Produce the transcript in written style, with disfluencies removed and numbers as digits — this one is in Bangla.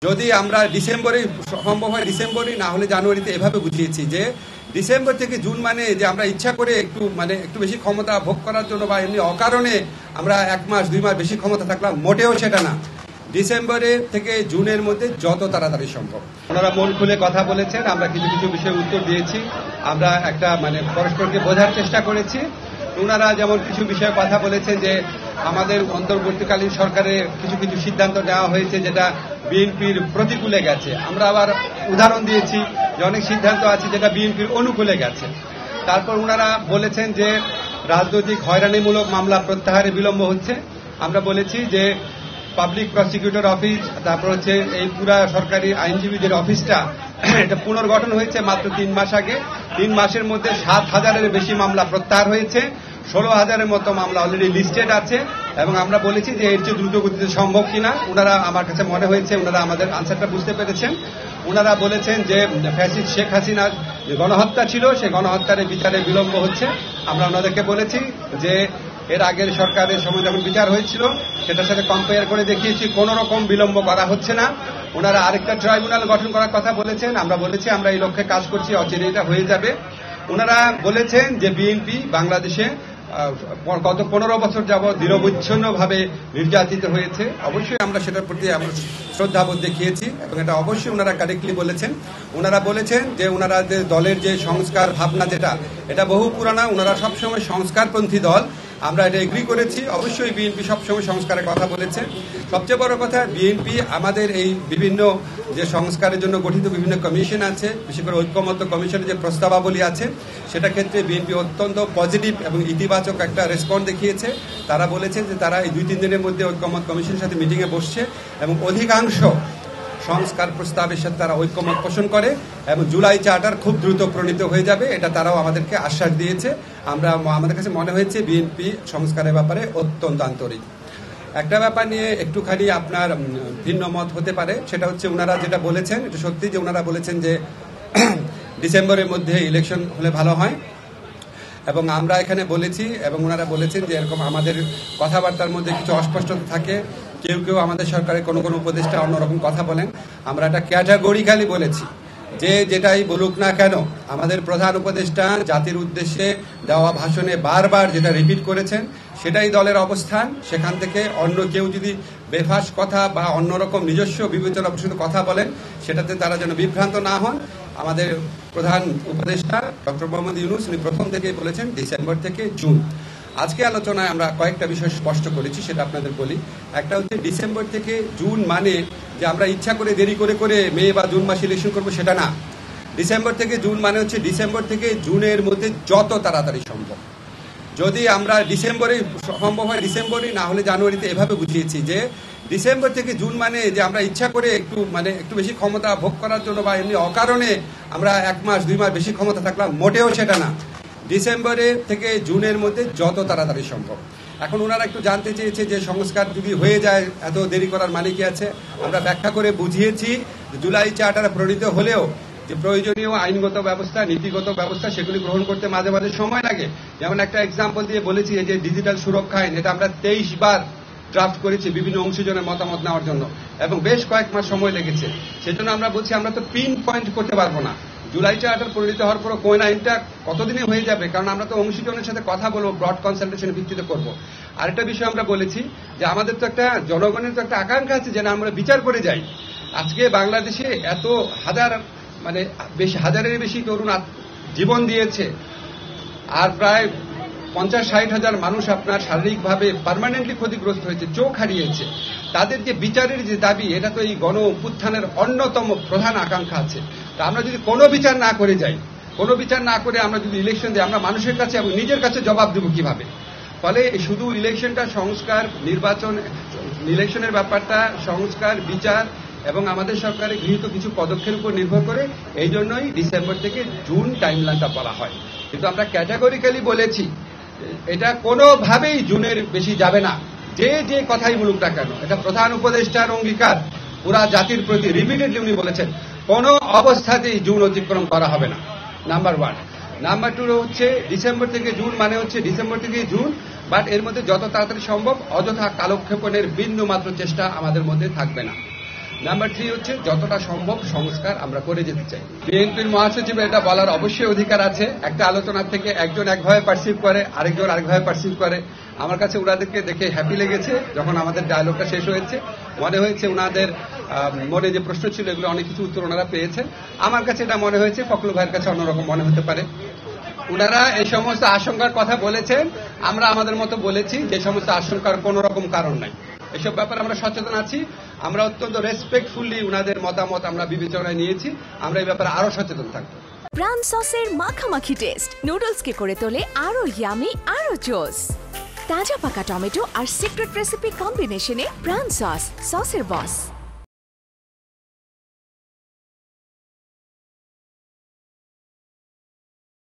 যদি আমরা ডিসেম্বরে সম্ভব হয় ডিসেম্বরে না হলে জানুয়ারিতে এভাবে বুঝিয়েছি যে ডিসেম্বর থেকে জুন মানে যে আমরা ইচ্ছা করে একটু বেশি ক্ষমতা ভোগ করার জন্য বা এমনি অকারণে আমরা 1 মাস 2 মাস বেশি ক্ষমতা থাকলাম, মোটেও সেটা না। ডিসেম্বরের থেকে জুনের মধ্যে যত তাড়াতাড়ি সম্ভব। ওনারা মন খুলে কথা বলেছেন, আমরা কিছু কিছু বিষয়ে উত্তর দিয়েছি, আমরা একটা পরস্পরকে বোঝার চেষ্টা করেছি। ওনারা যেমন কিছু বিষয়ে কথা বলেছেন যে আমাদের অন্তর্বর্তীকালীন সরকারের কিছু কিছু সিদ্ধান্ত নেওয়া হয়েছে যেটা বিএনপির প্রতিকূলে গেছে। আমরা আবার উদাহরণ দিয়েছি যে অনেক সিদ্ধান্ত আছে যেটা বিএনপির অনুকূলে গেছে। তারপর ওনারা বলেছেন যে রাজনৈতিক হয়রানিমূলক মামলা প্রত্যাহারে বিলম্ব হচ্ছে। আমরা বলেছি যে পাবলিক প্রসিকিউটর অফিস, তারপর হচ্ছে এই পুরা সরকারি আইনজীবীদের অফিসটা এটা পুনর্গঠন হয়েছে মাত্র 3 মাস আগে। 3 মাসের মধ্যে 7,000-এর বেশি মামলা প্রত্যাহার হয়েছে, 16,000-এর মতো মামলা অলরেডি লিস্টেড আছে। এবং আমরা বলেছি যে এর চেয়ে দ্রুত গতিতে সম্ভব কিনা। ওনারা আমার কাছে মনে হয়েছে ওনারা আমাদের আনসারটা বুঝতে পেরেছেন। ওনারা বলেছেন যে ফ্যাসিস্ট শেখ হাসিনার যে গণহত্যা ছিল সেই গণহত্যার বিচারে বিলম্ব হচ্ছে। আমরা ওনাদেরকে বলেছি যে এর আগের সরকারের সময় যখন বিচার হয়েছিল সেটার সাথে কম্পেয়ার করে দেখিয়েছি কোন রকম বিলম্ব করা হচ্ছে না। ওনারা আরেকটা ট্রাইব্যুনাল গঠন করার কথা বলেছেন, আমরা বলেছি আমরা এই লক্ষ্যে কাজ করছি, অচিরে এটা হয়ে যাবে। ওনারা বলেছেন যে বিএনপি বাংলাদেশে গত 15 বছর যাবৎ নিরবচ্ছিন্নভাবে নির্যাতিত হয়েছে। অবশ্যই আমরা সেটার প্রতি আমরা শ্রদ্ধাবোধ দেখিয়েছি এবং এটা অবশ্যই ওনারা কারেক্টলি বলেছেন। ওনারা বলেছেন যে ওনারা যে দলের যে সংস্কার ভাবনা যেটা এটা বহু পুরানা, ওনারা সবসময় সংস্কারপন্থী দল, আমরা এটা এগ্রি করেছি। অবশ্যই বিএনপি সবসময় সংস্কারের কথা বলেছে। সবচেয়ে বড় কথা বিএনপি আমাদের এই বিভিন্ন যে সংস্কারের জন্য গঠিত বিভিন্ন কমিশন আছে, বিশেষ করে ঐক্যমত্য কমিশনের যে প্রস্তাবাবলী আছে সেটা ক্ষেত্রে বিএনপি অত্যন্ত পজিটিভ এবং ইতিবাচক একটা রেসপন্স দেখিয়েছে। তারা বলেছে যে তারা এই 2-3 দিনের মধ্যে ঐক্যমত কমিশনের সাথে মিটিংয়ে বসছে এবং অধিকাংশ সংস্কার প্রস্তাবের সাথে তারা ঐক্যমত পোষণ করে এবং জুলাই চার্টার খুব দ্রুত প্রণীত হয়ে যাবে, এটা তারাও আমাদেরকে আশ্বাস দিয়েছে। আমাদের কাছে মনে হয়েছে বিএনপি সংস্কারের ব্যাপারে অত্যন্ত আন্তরিক। একটা ব্যাপার নিয়ে একটুখানি আপনার ভিন্ন মত হতে পারে, সেটা হচ্ছে ওনারা যেটা বলেছেন এটা সত্যি যে ওনারা বলেছেন যে ডিসেম্বরের মধ্যে ইলেকশন হলে ভালো হয়। এবং আমরা এখানে বলেছি এবং ওনারা বলেছেন যে এরকম আমাদের কথাবার্তার মধ্যে কিছু অস্পষ্টতা থাকে, কেউ কেউ আমাদের সরকারের কোনো কোনো উপদেষ্টা অন্যরকম কথা বলেন। আমরা এটা ক্যাটাগরিক্যালি বলেছি যে যেটাই বলুক না কেন আমাদের প্রধান উপদেষ্টা জাতির উদ্দেশ্যে দেওয়া ভাষণে বারবার যেটা রিপিট করেছেন সেটাই দলের অবস্থান। সেখান থেকে অন্য কেউ যদি বেফাস কথা বা অন্যরকম নিজস্ব বিবেচনা প্রসূত কথা বলেন সেটাতে তারা যেন বিভ্রান্ত না হন। আমাদের প্রধান উপদেষ্টা ডক্টর মোহাম্মদ ইউনূস উনি প্রথম থেকেই বলেছেন ডিসেম্বর থেকে জুন। আজকে আলোচনায় আমরা কয়েকটা বিষয় স্পষ্ট করেছি, সেটা আপনাদের বলি। একটা হচ্ছে ডিসেম্বর থেকে জুন মানে যে আমরা ইচ্ছা করে দেরি করে করে মে বা জুন মাসে ইলেকশন করবো সেটা না। ডিসেম্বর থেকে জুন মানে হচ্ছে ডিসেম্বর থেকে জুনের মধ্যে যত তাড়াতাড়ি সম্ভব। যদি আমরা ডিসেম্বরে সম্ভব হয় ডিসেম্বরে না হলে জানুয়ারিতে এভাবে বুঝিয়েছি যে ডিসেম্বর থেকে জুন মানে যে আমরা ইচ্ছা করে একটু বেশি ক্ষমতা ভোগ করার জন্য বা এমনি অকারণে আমরা 1 মাস 2 মাস বেশি ক্ষমতা থাকলাম, মোটেও সেটা না। ডিসেম্বরের থেকে জুনের মধ্যে যত তাড়াতাড়ি সম্ভব। এখন ওনারা একটু জানতে চেয়েছে যে সংস্কার যদি হয়ে যায় এত দেরি করার মানে কি আছে। আমরা ব্যাখ্যা করে বুঝিয়েছি জুলাই চার্টার প্রণীত হলেও যে প্রয়োজনীয় আইনগত ব্যবস্থা নীতিগত ব্যবস্থা সেগুলি গ্রহণ করতে মাঝে মাঝে সময় লাগে। যেমন একটা এক্সাম্পল দিয়ে বলেছি যে ডিজিটাল সুরক্ষা আইন, এটা আমরা 23 বার ড্রাফট করেছি বিভিন্ন অংশীজনের মতামত নেওয়ার জন্য এবং বেশ কয়েক মাস সময় লেগেছে। সেজন্য আমরা বলছি আমরা তো পিন পয়েন্ট করতে পারবো না জুলাই চার্টার পরিণত হওয়ার পর কোন আইনটা কতদিনে হয়ে যাবে, কারণ আমরা তো অংশীজনের সাথে কথা বলবো, ব্রড কনসালটেশনের ভিত্তিতে করবো। আরেকটা বিষয় আমরা বলেছি যে আমাদের তো একটা জনগণের তো একটা আকাঙ্ক্ষা আছে যেন আমরা বিচার করে যাই। আজকে বাংলাদেশে এত হাজারের বেশি তরুণ জীবন দিয়েছে আর প্রায় 50-60 হাজার মানুষ আপনার শারীরিকভাবে পার্মানেন্টলি ক্ষতিগ্রস্ত হয়েছে, চোখ হারিয়েছে। তাদের যে বিচারের যে দাবি এটা তো এই গণ অভ্যুত্থানের অন্যতম প্রধান আকাঙ্ক্ষা আছে। তা আমরা যদি কোনো বিচার না করে যাই, কোনো বিচার না করে আমরা যদি ইলেকশন দিই আমরা মানুষের কাছে এবং নিজের কাছে জবাব দেব কিভাবে? ফলে শুধু ইলেকশনটা সংস্কার নির্বাচন ইলেকশনের ব্যাপারটা সংস্কার বিচার এবং আমাদের সরকারের গৃহীত কিছু পদক্ষেপের উপর নির্ভর করে, এই জন্যই ডিসেম্বর থেকে জুন টাইমলাইনটা বলা হয়। কিন্তু আমরা ক্যাটাগরিক্যালি বলেছি এটা কোনোভাবেই জুনের বেশি যাবে না, যে কথাই বলুক না কেন। এটা প্রধান উপদেষ্টার অঙ্গীকার পুরা জাতির প্রতি, রিপিটেডলি উনি বলেছেন কোন অবস্থাতেই জুন অতিক্রম করা হবে না, নাম্বার 1। নাম্বার 2 হচ্ছে ডিসেম্বর থেকে জুন মানে হচ্ছে ডিসেম্বর থেকে জুন, বাট এর মধ্যে যত তাড়াতাড়ি সম্ভব অযথা কালক্ষেপণের বিন্দু মাত্র চেষ্টা আমাদের মধ্যে থাকবে না। নাম্বার 3 হচ্ছে যতটা সম্ভব সংস্কার আমরা করে যেতে চাই। বিএনপির মহাসচিব এটা বলার অবশ্যই অধিকার আছে। একটা আলোচনা থেকে একজন একভাবে পারসিভ করে, আরেকজন আরেকভাবে পারসিভ করে। আমার কাছে ওনাদেরকে দেখে হ্যাপি লেগেছে। যখন আমাদের ডায়লগটা শেষ হয়েছে মনে হয়েছে ওনাদের মনে যে প্রশ্ন ছিল এগুলো অনেক কিছু উত্তর ওনারা পেয়েছেন। আমার কাছে এটা মনে হয়েছে, ফখরুল ভাইয়ের কাছে অন্যরকম মনে হতে পারে। ওনারা এই সমস্ত আশঙ্কার কথা বলেছেন, আমরা আমাদের মতো বলেছি যে সমস্ত আশঙ্কার কোন রকম কারণ নাই। এসব ব্যাপারে আমরা সচেতন আছি। আমরা অত্যন্ত রেসপেক্টফুলি ওনাদের মতামত আমরা বিবেচনায় নিয়েছি। আমরা এই ব্যাপারে আরো সচেতন থাকবো। প্রাণ সসের মাখামাখি টেস্ট নুডলসকে করে তোলে আরো ইয়ামি, আরো জোস। তাজা পাকা টমেটো আর সিক্রেট রেসিপি কম্বিনেশনে প্রাণ সসের বস।